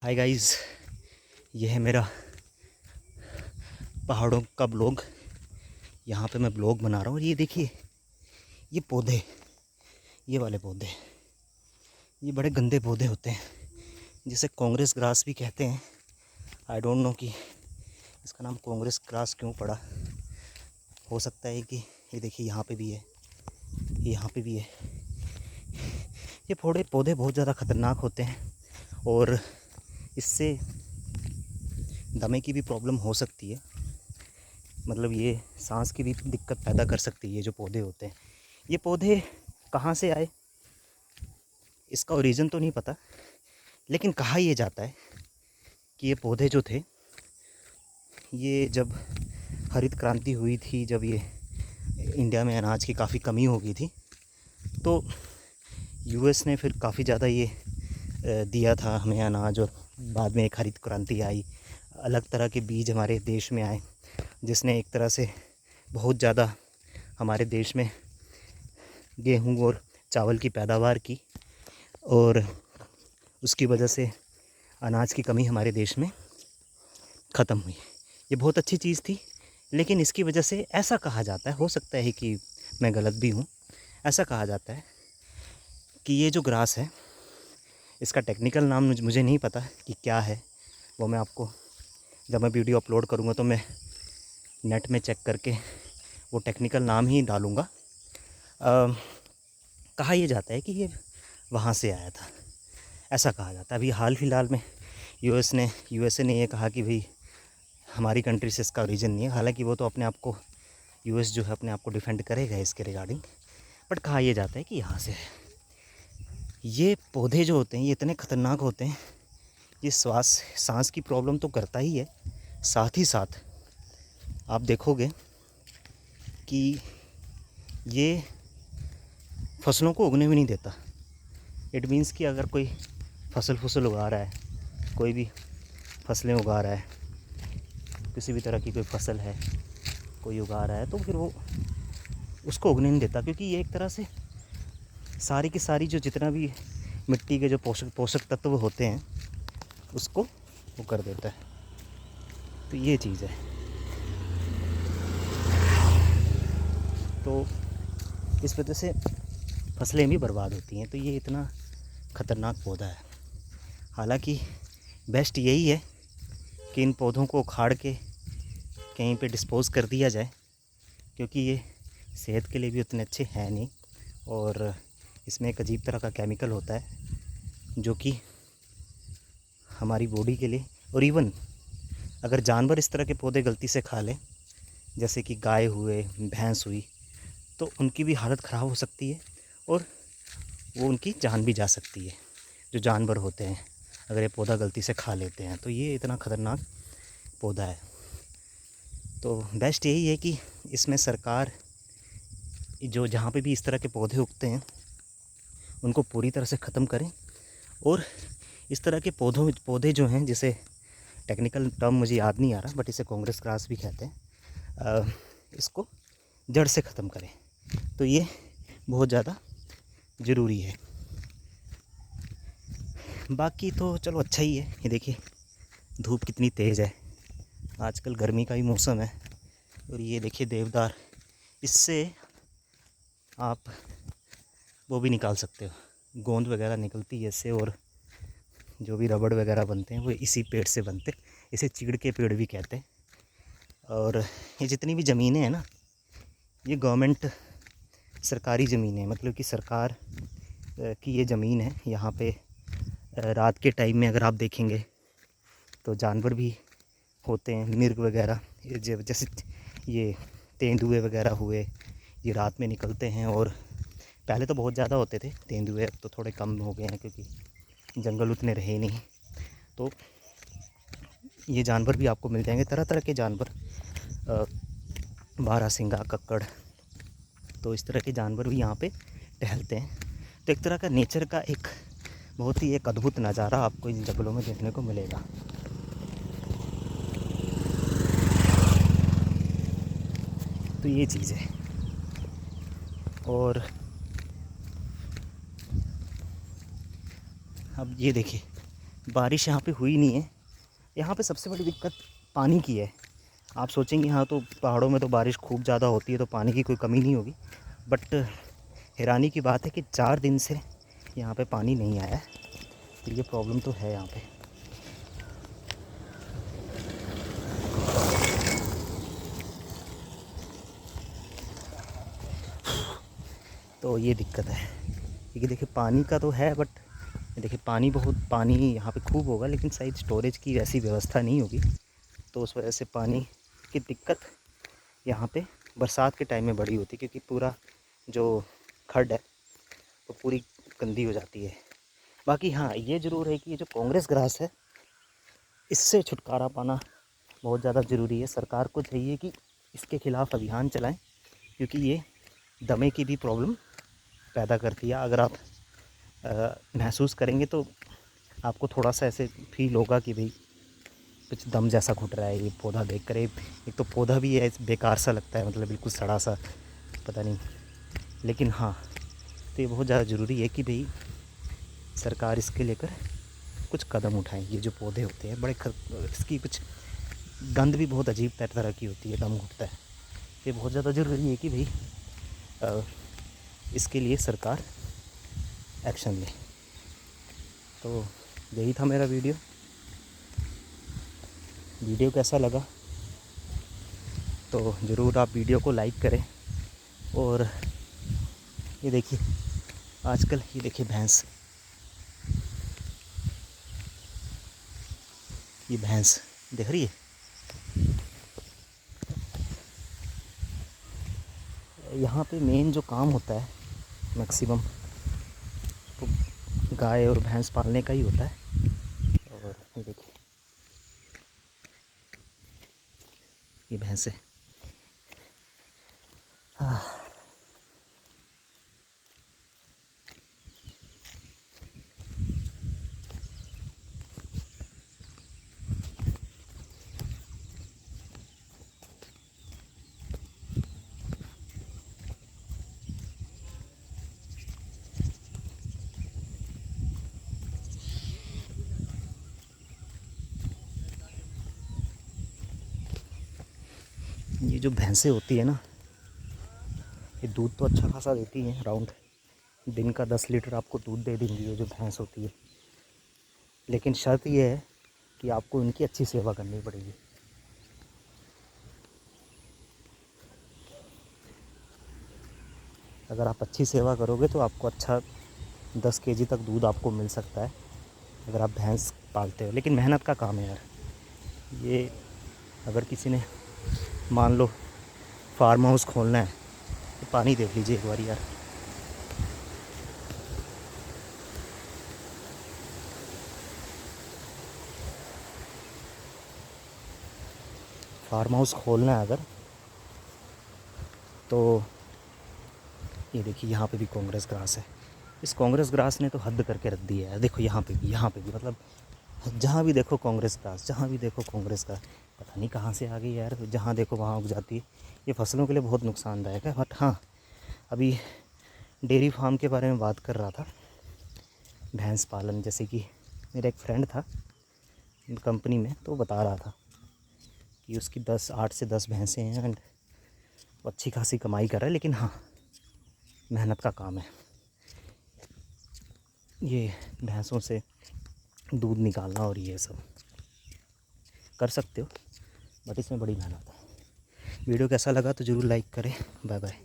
Hi guys, ये है मेरा पहाड़ों का ब्लॉग। यहाँ पे मैं ब्लॉग बना रहा हूँ और ये देखिए, ये पौधे, ये वाले पौधे, ये बड़े गंदे पौधे होते हैं जिसे कांग्रेस ग्रास भी कहते हैं। आई डोंट नो कि इसका नाम कांग्रेस ग्रास क्यों पड़ा। हो सकता है कि ये देखिए यहाँ पे भी है, ये यहाँ पे भी है। ये पौधे बहुत ज़्यादा ख़तरनाक होते हैं और इससे दमे की भी प्रॉब्लम हो सकती है। मतलब ये सांस की भी दिक्कत पैदा कर सकती है। ये जो पौधे होते हैं, ये पौधे कहाँ से आए इसका ओरिजिन तो नहीं पता, लेकिन कहा ये जाता है कि ये पौधे जो थे, ये जब हरित क्रांति हुई थी, जब ये इंडिया में अनाज की काफ़ी कमी हो गई थी, तो यूएस ने फिर काफ़ी ज़्यादा ये दिया था हमें अनाज। और बाद में एक हरित क्रांति आई, अलग तरह के बीज हमारे देश में आए, जिसने एक तरह से बहुत ज़्यादा हमारे देश में गेहूं और चावल की पैदावार की, और उसकी वजह से अनाज की कमी हमारे देश में ख़त्म हुई। ये बहुत अच्छी चीज़ थी, लेकिन इसकी वजह से ऐसा कहा जाता है, हो सकता है कि मैं गलत भी हूँ, ऐसा कहा जाता है कि ये जो ग्रास है, इसका टेक्निकल नाम मुझे नहीं पता कि क्या है। वो मैं आपको जब मैं वीडियो अपलोड करूँगा तो मैं नेट में चेक करके वो टेक्निकल नाम ही डालूँगा। कहा यह जाता है कि ये वहाँ से आया था, ऐसा कहा जाता है। अभी हाल फिलहाल में यूएसए ने ये कहा कि भाई हमारी कंट्री से इसका ओरिजिन नहीं है। हालांकि वो तो अपने आप को, यूएस जो है अपने आप को डिफेंड करेगा इसके रिगार्डिंग, बट कहा यह जाता है कि यहाँ से है। ये पौधे जो होते हैं ये इतने ख़तरनाक होते हैं, ये सांस की प्रॉब्लम तो करता ही है, साथ ही साथ आप देखोगे कि ये फसलों को उगने भी नहीं देता। इट मीन्स कि अगर कोई फसल उगा रहा है, कोई भी फसलें उगा रहा है, किसी भी तरह की कोई फसल है कोई उगा रहा है, तो फिर वो उसको उगने नहीं देता, क्योंकि ये एक तरह से सारी की सारी जो जितना भी मिट्टी के जो पोषक तत्व होते हैं उसको वो कर देता है। तो ये चीज़ है। तो इस वजह से फसलें भी बर्बाद होती हैं। तो ये इतना ख़तरनाक पौधा है। हालांकि बेस्ट यही है कि इन पौधों को उखाड़ के कहीं पे डिस्पोज़ कर दिया जाए, क्योंकि ये सेहत के लिए भी उतने अच्छे हैं नहीं, और इसमें एक अजीब तरह का केमिकल होता है जो कि हमारी बॉडी के लिए, और इवन अगर जानवर इस तरह के पौधे गलती से खा लें, जैसे कि गाय हुए, भैंस हुई, तो उनकी भी हालत ख़राब हो सकती है और वो उनकी जान भी जा सकती है। जो जानवर होते हैं अगर ये पौधा गलती से खा लेते हैं, तो ये इतना ख़तरनाक पौधा है। तो बेस्ट यही है कि इसमें सरकार जो जहाँ पे भी इस तरह के पौधे उगते हैं उनको पूरी तरह से ख़त्म करें, और इस तरह के पौधे जो हैं, जिसे टेक्निकल टर्म मुझे याद नहीं आ रहा, बट इसे कांग्रेस ग्रास भी कहते हैं, इसको जड़ से ख़त्म करें। तो ये बहुत ज़्यादा ज़रूरी है। बाकी तो चलो अच्छा ही है। ये देखिए धूप कितनी तेज़ है, आजकल गर्मी का ही मौसम है। और ये देखिए देवदार, इससे आप वो भी निकाल सकते हो, गोंद वगैरह निकलती है इससे, और जो भी रबड़ वगैरह बनते हैं वो इसी पेड़ से बनते हैं। इसे चीड़ के पेड़ भी कहते हैं। और ये जितनी भी ज़मीनें हैं ना, ये गवर्नमेंट सरकारी ज़मीनें हैं, मतलब कि सरकार की ये ज़मीन है। यहाँ पे रात के टाइम में अगर आप देखेंगे तो जानवर भी होते हैं, मिर्ग वगैरह, जैसे ये तेंदुए वगैरह हुए, ये रात में निकलते हैं। और पहले तो बहुत ज़्यादा होते थे तेंदुए, अब तो थोड़े कम हो गए हैं क्योंकि जंगल उतने रहे नहीं। तो ये जानवर भी आपको मिल जाएंगे, तरह तरह के जानवर, बारहसिंगा, कक्कड़, तो इस तरह के जानवर भी यहाँ पे टहलते हैं। तो एक तरह का नेचर का एक बहुत ही एक अद्भुत नज़ारा आपको इन जंगलों में देखने को मिलेगा। तो ये चीज़ है। और अब ये देखिए बारिश यहाँ पे हुई नहीं है। यहाँ पे सबसे बड़ी दिक्कत पानी की है। आप सोचेंगे यहाँ तो पहाड़ों में तो बारिश खूब ज़्यादा होती है तो पानी की कोई कमी नहीं होगी, बट हैरानी की बात है कि 4 दिन से यहाँ पे पानी नहीं आया है। तो ये प्रॉब्लम तो है यहाँ पे। तो ये दिक्कत है, क्योंकि देखिए पानी का तो है, बट देखिए पानी यहाँ पे खूब होगा, लेकिन शायद स्टोरेज की वैसी व्यवस्था नहीं होगी। तो उस वजह से पानी की दिक्कत यहाँ पे बरसात के टाइम में बड़ी होती है, क्योंकि पूरा जो खड्ड है वो पूरी गंदी हो जाती है। बाकी हाँ, ये ज़रूर है कि ये जो कांग्रेस ग्रास है, इससे छुटकारा पाना बहुत ज़्यादा ज़रूरी है। सरकार को चाहिए कि इसके ख़िलाफ़ अभियान चलाएं, क्योंकि ये दमे की भी प्रॉब्लम पैदा करती है। अगर आप महसूस करेंगे तो आपको थोड़ा सा ऐसे फील होगा कि भाई कुछ दम जैसा घुट रहा है ये पौधा देख कर। एक तो पौधा भी है बेकार सा लगता है, मतलब बिल्कुल सड़ा सा, पता नहीं। लेकिन हाँ, तो ये बहुत ज़्यादा ज़रूरी है कि भाई सरकार इसके लेकर कुछ कदम उठाएं। ये जो पौधे होते हैं बड़े इसकी कुछ गंध भी बहुत अजीब तरह की होती है, दम घुटता है। ये बहुत ज़्यादा ज़रूरी है कि भाई इसके लिए सरकार एक्शन ले। तो यही था मेरा वीडियो कैसा लगा तो ज़रूर आप वीडियो को लाइक करें। और ये देखिए आजकल ये देखिए भैंस, ये भैंस देख रही है। यहाँ पे मेन जो काम होता है मैक्सिमम तो गाय और भैंस पालने का ही होता है। और ये देखिए ये भैंस है। ये जो भैंसें होती है ना, ये दूध तो अच्छा खासा देती हैं। अराउंड दिन का 10 लीटर आपको दूध दे देंगी ये जो भैंस होती है। लेकिन शर्त ये है कि आपको इनकी अच्छी सेवा करनी पड़ेगी। अगर आप अच्छी सेवा करोगे तो आपको अच्छा 10 केजी तक दूध आपको मिल सकता है अगर आप भैंस पालते हो। लेकिन मेहनत का काम है यार ये। अगर किसी ने मान लो फार्म हाउस खोलना है तो पानी देख लीजिए एक बार यार। फार्म हाउस खोलना है अगर, तो ये देखिए यहाँ पे भी कांग्रेस ग्रास है। इस कांग्रेस ग्रास ने तो हद करके रख दिया है। देखो यहाँ पे भी मतलब जहाँ भी देखो कांग्रेस ग्रास, जहाँ भी देखो कांग्रेस ग्रास। पता नहीं कहाँ से आ गई यार, जहाँ देखो वहाँ उग जाती है। ये फसलों के लिए बहुत नुकसानदायक है। बट हाँ, अभी डेयरी फार्म के बारे में बात कर रहा था, भैंस पालन। जैसे कि मेरा एक फ्रेंड था कंपनी में, तो बता रहा था कि उसकी 8 से 10 भैंसें हैं एंड अच्छी खासी कमाई कर रहा है। लेकिन हाँ, मेहनत का काम है। ये भैंसों से दूध निकालना और ये सब कर सकते हो, बट इसमें बड़ी मेहनत है। वीडियो कैसा लगा तो ज़रूर लाइक करें। Bye bye.